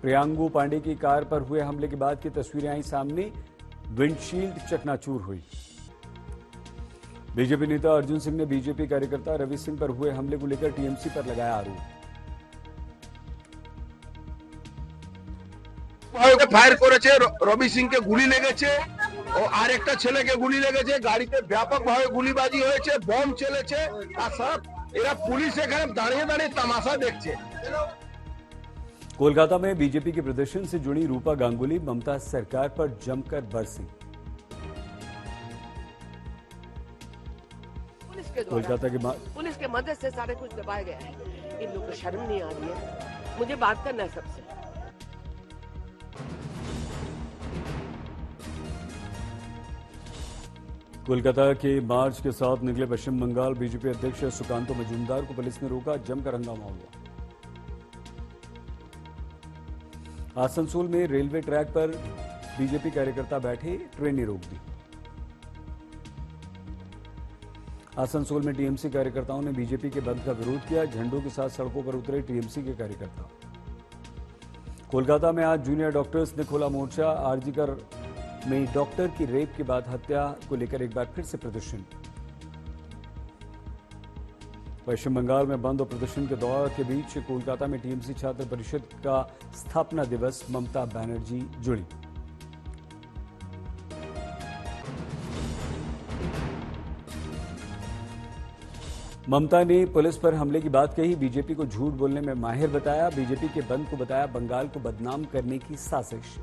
प्रियांगु पांडे की कार पर हुए हमले के बाद की तस्वीरें आई सामने। विंडशील्ड चकनाचूर हुई। बीजेपी नेता अर्जुन सिंह ने बीजेपी कार्यकर्ता रवि सिंह पर हुए हमले को लेकर टीएमसी पर लगाया आरोप। ফায়ার করেছে, রবি সিংকে গুলি লেগেছে ও আরেকটা ছেলেকে গুলি লেগেছে। গাড়িতে ব্যাপকভাবে গুলিবাজি হয়েছে, বম চলেছে। আর সব এরা পুলিশ এখানে দাঁড়িয়ে দাঁড়িয়ে তামাশা দেখছে। कोलकाता में बीजेपी के प्रदर्शन से जुड़ी रूपा गांगुली ममता सरकार पर जमकर बरसी। कोलकाता के पुलिस के मदद से सारे कुछ दबाया गया है। इन लोगों को शर्म नहीं आ रही है। मुझे बात करना है सबसे। कोलकाता के मार्च के साथ निकले पश्चिम बंगाल बीजेपी अध्यक्ष सुकांतो मजूमदार को पुलिस ने रोका, जमकर हंगामा हुआ। आसनसोल में रेलवे ट्रैक पर बीजेपी कार्यकर्ता बैठे, ट्रेन ने रोक दी। आसनसोल में टीएमसी कार्यकर्ताओं ने बीजेपी के बंद का विरोध किया, झंडों के साथ सड़कों पर उतरे टीएमसी के कार्यकर्ता। कोलकाता में आज जूनियर डॉक्टर्स ने खोला मोर्चा। आरजीकर में डॉक्टर की रेप के बाद हत्या को लेकर एक बार फिर से प्रदर्शन। पश्चिम बंगाल में बंद और प्रदर्शन के दौर के बीच कोलकाता में टीएमसी छात्र परिषद का स्थापना दिवस, ममता बनर्जी जुड़ी। ममता ने पुलिस पर हमले की बात कही, बीजेपी को झूठ बोलने में माहिर बताया, बीजेपी के बंद को बताया बंगाल को बदनाम करने की साजिश।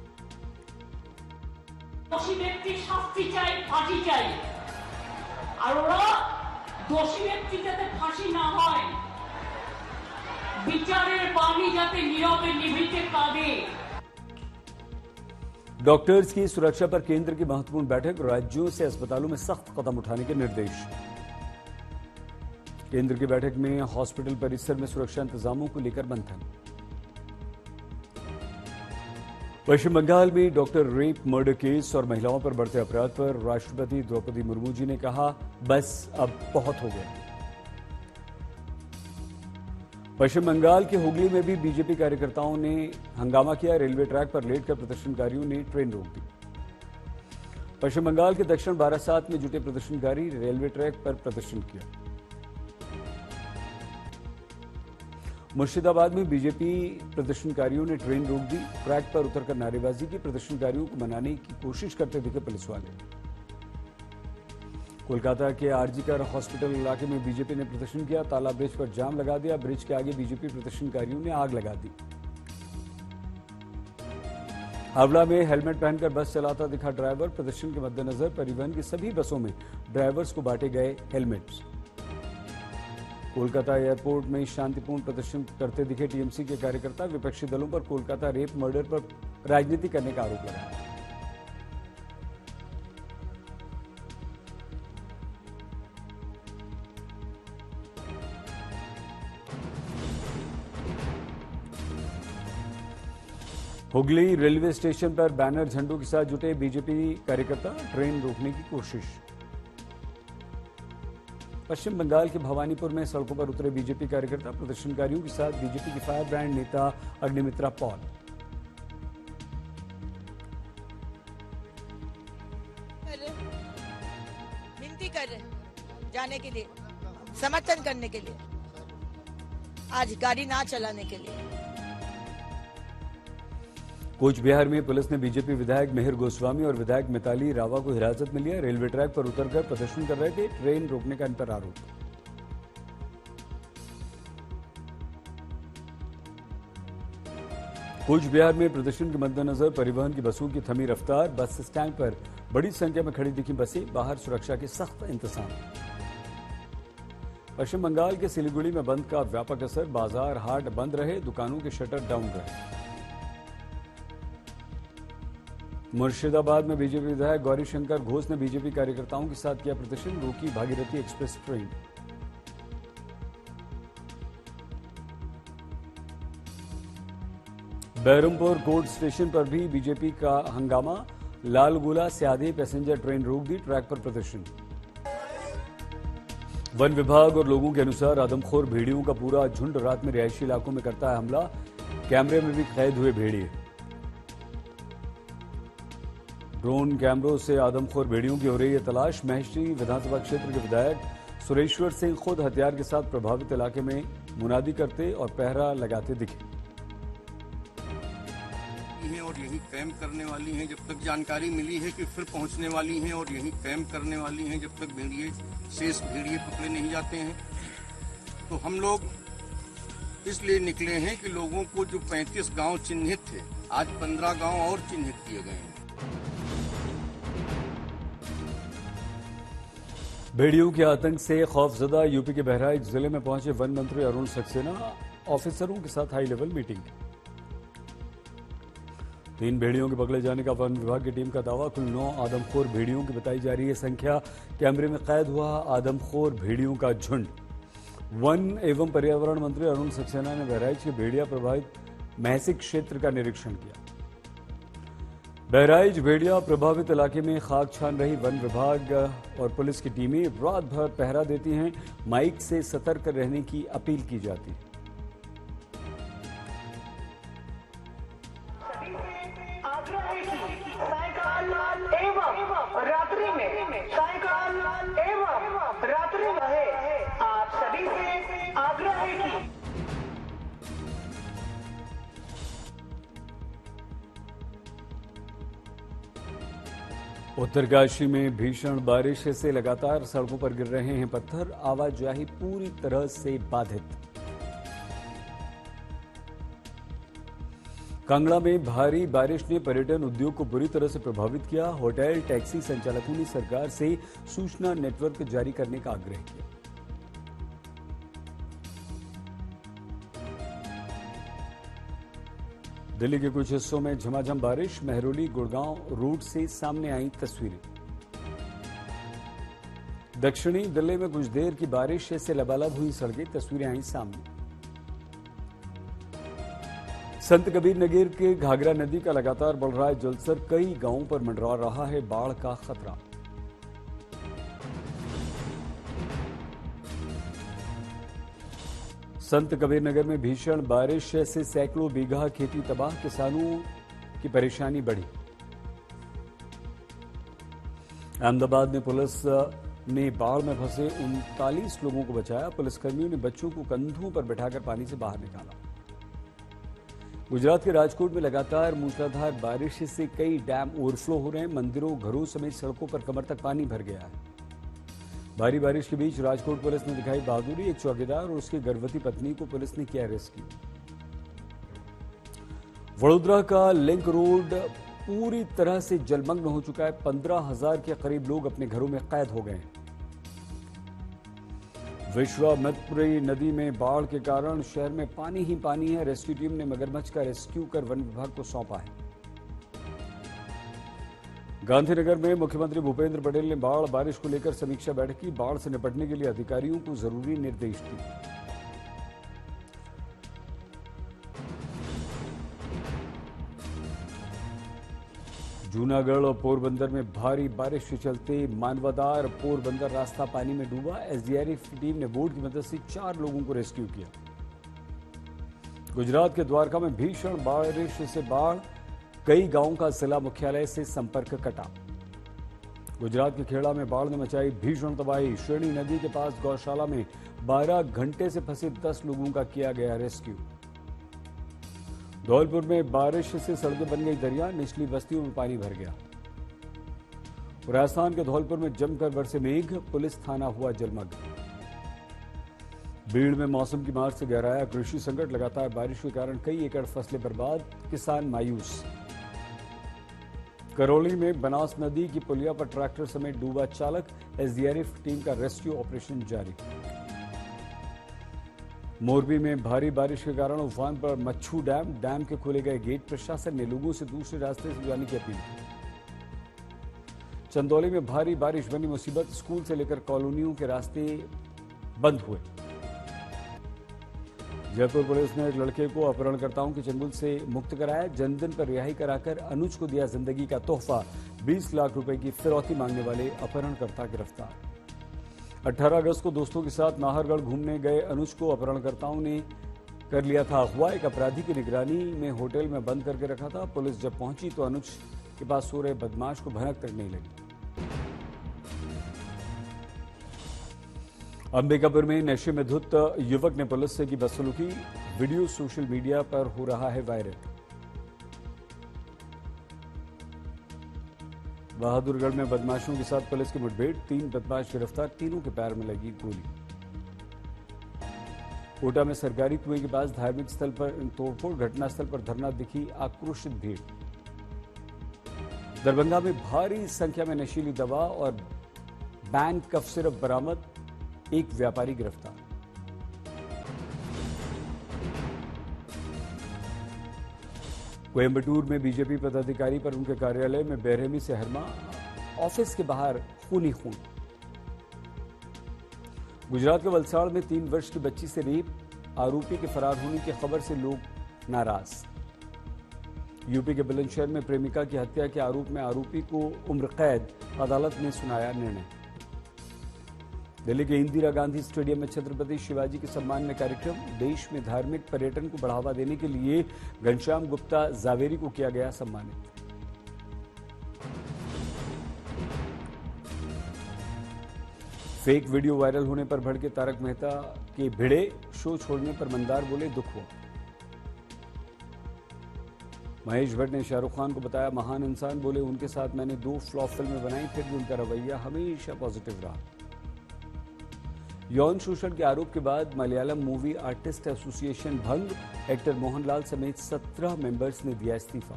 दोषी व्यक्ति শাস্তি চাই, ফাঁসি চাই। আর ওরা দোষী ব্যক্তি যাতে ফাঁসি না হয়, বিচারের বাণী যাতে নীরবে নিভৃতে কাঁদে। डॉक्टर्स की सुरक्षा पर केंद्र की महत्वपूर्ण बैठक, राज्यों से अस्पतालों में सख्त कदम उठाने के निर्देश। केंद्र की बैठक में हॉस्पिटल परिसर में सुरक्षा इंतजामों को लेकर मंथन। पश्चिम बंगाल में डॉक्टर रेप मर्डर केस और महिलाओं पर बढ़ते अपराध पर राष्ट्रपति द्रौपदी मुर्मू जी ने कहा, बस अब बहुत हो गया। पश्चिम बंगाल के हुगली में भी बीजेपी कार्यकर्ताओं ने हंगामा किया, रेलवे ट्रैक पर लेटकर प्रदर्शनकारियों ने ट्रेन रोक दी। पश्चिम बंगाल के दक्षिण बारासात में जुटे प्रदर्शनकारी रेलवे ट्रैक पर प्रदर्शन किया। मुर्शिदाबाद में बीजेपी प्रदर्शनकारियों ने ट्रेन रोक दी, ट्रैक पर उतरकर नारेबाजी की, प्रदर्शनकारियों को मनाने की कोशिश करते दिखे पुलिस वाले। कोलकाता के आरजीकर हॉस्पिटल इलाके में बीजेपी ने प्रदर्शन किया, ताला ब्रिज पर जाम लगा दिया, ब्रिज के आगे बीजेपी प्रदर्शनकारियों ने आग लगा दी। हावड़ा में हेलमेट पहनकर बस चलाता दिखा ड्राइवर, प्रदर्शन के मद्देनजर परिवहन की सभी बसों में ड्राइवर्स को बांटे गए हेलमेट्स। कोलकाता एयरपोर्ट में शांतिपूर्ण प्रदर्शन करते दिखे टीएमसी के कार्यकर्ता, विपक्षी दलों पर कोलकाता रेप मर्डर पर राजनीति करने का आरोप लगाया। हुगली रेलवे स्टेशन पर बैनर झंडों के साथ जुटे बीजेपी कार्यकर्ता, ट्रेन रोकने की कोशिश। पश्चिम बंगाल के भवानीपुर में सड़कों पर उतरे बीजेपी कार्यकर्ता, प्रदर्शनकारियों के साथ बीजेपी के फायर ब्रांड नेता अग्निमित्रा पॉल। विनती कर रहे जाने के लिए, समर्थन करने के लिए, आज गाड़ी ना चलाने के लिए। कोच बिहार में पुलिस ने बीजेपी विधायक मेहर गोस्वामी और विधायक मिताली रावा को हिरासत में लिया, रेलवे ट्रैक पर उतरकर प्रदर्शन कर रहे थे, ट्रेन रोकने का इन पर आरोप। कोच बिहार में प्रदर्शन के मद्देनजर परिवहन की बसों की थमी रफ्तार, बस स्टैंड पर बड़ी संख्या में खड़ी दिखी बसें, बाहर सुरक्षा के सख्त इंतजाम। पश्चिम बंगाल के सिलीगुड़ी में बंद का व्यापक असर, बाजार हाट बंद रहे, दुकानों के शटर डाउन रहे। मुर्शिदाबाद में बीजेपी विधायक गौरीशंकर घोष ने बीजेपी कार्यकर्ताओं के साथ किया प्रदर्शन, रोकी Bhagirathi express train. Baharampur court station पर भी बीजेपी का हंगामा, लालगोला से आधी पैसेंजर ट्रेन रोक दी, ट्रैक पर प्रदर्शन। वन विभाग और लोगों के अनुसार आदमखोर भेड़ियों का पूरा झुंड रात में रिहायशी इलाकों में करता है हमला, कैमरे में भी कैद हुए भेड़िए। ड्रोन कैमरों से आदमखोर भेड़ियों की हो रही है तलाश। महेश्वरी विधानसभा क्षेत्र के विधायक सुरेश्वर सिंह खुद हथियार के साथ प्रभावित इलाके में मुनादी करते और पहरा लगाते दिखे हैं और यही कैंप करने वाली हैं। जब तक जानकारी मिली है कि फिर पहुंचने वाली हैं और यही कैंप करने वाली हैं जब तक शेष भेड़िए पकड़े नहीं जाते हैं। तो हम लोग इसलिए निकले हैं कि लोगों को जो 35 गांव चिन्हित थे, आज 15 गांव और चिन्हित किए गए हैं। भेड़ियों के आतंक से खौफजदा यूपी के बहराइच जिले में पहुंचे वन मंत्री अरुण सक्सेना। ऑफिसरों के साथ हाई लेवल मीटिंग। 3 भेड़ियों के पकड़े जाने का वन विभाग की टीम का दावा। कुल 9 आदमखोर भेड़ियों की बताई जा रही है संख्या। कैमरे में कैद हुआ आदमखोर भेड़ियों का झुंड। वन एवं पर्यावरण मंत्री अरुण सक्सेना ने बहराइच के भेड़िया प्रभावित महसिक क्षेत्र का निरीक्षण किया। बहराइच भेड़िया प्रभावित इलाके में खाक छान रही वन विभाग और पुलिस की टीमें रात भर पहरा देती हैं। माइक से सतर्क रहने की अपील की जाती है। रात्रि में सायकाल एवं रात्रि रहे, आप सभी से आग्रह है कि उत्तरकाशी में भीषण बारिश से लगातार सड़कों पर गिर रहे हैं पत्थर। आवाजाही पूरी तरह से बाधित। कांगड़ा में भारी बारिश ने पर्यटन उद्योग को बुरी तरह से प्रभावित किया। होटल टैक्सी संचालकों ने सरकार से सूचना नेटवर्क जारी करने का आग्रह किया। दिल्ली के कुछ हिस्सों में झमाझम बारिश। महरौली गुड़गांव रूट से सामने आई तस्वीरें। दक्षिणी दिल्ली में कुछ देर की बारिश से लबालब हुई सड़कें, तस्वीरें आई सामने। संत कबीर नगर के घाघरा नदी का लगातार बढ़ रहा है जलस्तर। कई गांवों पर मंडरा रहा है बाढ़ का खतरा। संत कबीर नगर में भीषण बारिश से सैकड़ों बीघा खेती तबाह। किसानों की परेशानी बढ़ी। अहमदाबाद में पुलिस ने बाढ़ में फंसे 39 लोगों को बचाया। पुलिसकर्मियों ने बच्चों को कंधों पर बिठाकर पानी से बाहर निकाला। गुजरात के राजकोट में लगातार मूसलाधार बारिश से कई डैम ओवरफ्लो हो रहे हैं। मंदिरों, घरों समेत सड़कों पर कमर तक पानी भर गया है। भारी बारिश के बीच राजकोट पुलिस ने दिखाई बहादुरी। एक चौकीदार और उसकी गर्भवती पत्नी को पुलिस ने किया रेस्क्यू। वडोदरा का लिंक रोड पूरी तरह से जलमग्न हो चुका है। 15,000 के करीब लोग अपने घरों में कैद हो गए हैं। विश्वामित्री नदी में बाढ़ के कारण शहर में पानी ही पानी है। रेस्क्यू टीम ने मगरमच्छ का रेस्क्यू कर वन विभाग को सौंपा है। गांधीनगर में मुख्यमंत्री भूपेंद्र पटेल ने बाढ़ बारिश को लेकर समीक्षा बैठक की। बाढ़ से निपटने के लिए अधिकारियों को जरूरी निर्देश दिए। जूनागढ़ और पोरबंदर में भारी बारिश के चलते मानवादार पोरबंदर रास्ता पानी में डूबा। एसडीआरएफ की टीम ने बोट की मदद से 4 लोगों को रेस्क्यू किया। गुजरात के द्वारका में भीषण बारिश से बाढ़। कई गांवों का जिला मुख्यालय से संपर्क कटा। गुजरात के खेड़ा में बाढ़ ने मचाई भीषण तबाही। शेरनी नदी के पास गौशाला में 12 घंटे से फंसे 10 लोगों का किया गया रेस्क्यू। धौलपुर में बारिश से सड़कें बन गई दरिया। निचली बस्तियों में पानी भर गया। राजस्थान के धौलपुर में जमकर बरसे मेघ। पुलिस थाना हुआ जलमग्न। भीड़ में मौसम की मार से गहराया कृषि संकट। लगातार बारिश के कारण कई एकड़ फसलें बर्बाद। किसान मायूस। करौली में बनास नदी की पुलिया पर ट्रैक्टर समेत डूबा चालक। एसडीआरएफ टीम का रेस्क्यू ऑपरेशन जारी। मोरबी में भारी बारिश के कारण उफान पर मच्छू डैम के खोले गए गेट। प्रशासन ने लोगों से दूसरे रास्ते से जाने की अपील की। चंदौली में भारी बारिश बनी मुसीबत। स्कूल से लेकर कॉलोनियों के रास्ते बंद हुए। जयपुर पुलिस ने एक लड़के को अपहरणकर्ताओं के चंगुल से मुक्त कराया। जन्मदिन पर रिहाई कराकर अनुज को दिया जिंदगी का तोहफा। 20 लाख रुपए की फिरौती मांगने वाले अपहरणकर्ता गिरफ्तार। 18 अगस्त को दोस्तों के साथ नाहरगढ़ घूमने गए अनुज को अपहरणकर्ताओं ने कर लिया था अगवा। एक अपराधी की निगरानी में होटल में बंद करके रखा था। पुलिस जब पहुंची तो अनुज के पास सो रहे बदमाश को भनक तक नहीं लगी। अंबिकापुर में नशे में धुत युवक ने पुलिस से की बदसलूकी। वीडियो सोशल मीडिया पर हो रहा है वायरल। बहादुरगढ़ में बदमाशों के साथ पुलिस की मुठभेड़, 3 बदमाश गिरफ्तार, तीनों के पैर में लगी गोली। कोटा में सरकारी कुएं के पास धार्मिक स्थल पर तोड़फोड़, घटनास्थल पर धरना दिखी आक्रोशित भीड़। दरभंगा में भारी संख्या में नशीली दवा और बैन कफ सिरप बरामद, एक व्यापारी गिरफ्तार। कोयंबटूर में बीजेपी पदाधिकारी पर उनके कार्यालय में बेरहमी से हरमा, ऑफिस के बाहर खूनी खून। गुजरात के वलसाड़ में 3 वर्ष की बच्ची से रेप, आरोपी के फरार होने की खबर से लोग नाराज। यूपी के बुलंदशहर में प्रेमिका की हत्या के आरोप में आरोपी को उम्र कैद, अदालत ने सुनाया निर्णय। दिल्ली के इंदिरा गांधी स्टेडियम में छत्रपति शिवाजी के सम्मान में कार्यक्रम, देश में धार्मिक पर्यटन को बढ़ावा देने के लिए घनश्याम गुप्ता जावेरी को किया गया सम्मानित। फेक वीडियो वायरल होने पर भड़के तारक मेहता के भिड़े, शो छोड़ने पर मंदार बोले दुख हुआ। महेश भट्ट ने शाहरुख खान को बताया महान इंसान, बोले उनके साथ मैंने 2 फ्लॉप फिल्में बनाई, फिर भी उनका रवैया हमेशा पॉजिटिव रहा। यौन शोषण के आरोप के बाद मलयालम मूवी आर्टिस्ट एसोसिएशन भंग, एक्टर मोहनलाल समेत 17 मेंबर्स ने दिया इस्तीफा।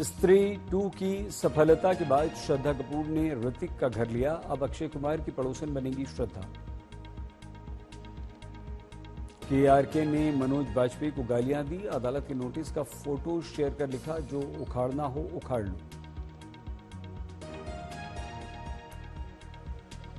स्त्री 2 की सफलता के बाद श्रद्धा कपूर ने ऋतिक का घर लिया, अब अक्षय कुमार की पड़ोसन बनेगी श्रद्धा। केआरके ने मनोज बाजपेयी को गालियां दी, अदालत के नोटिस का फोटो शेयर कर लिखा जो उखाड़ना हो उखाड़ लो।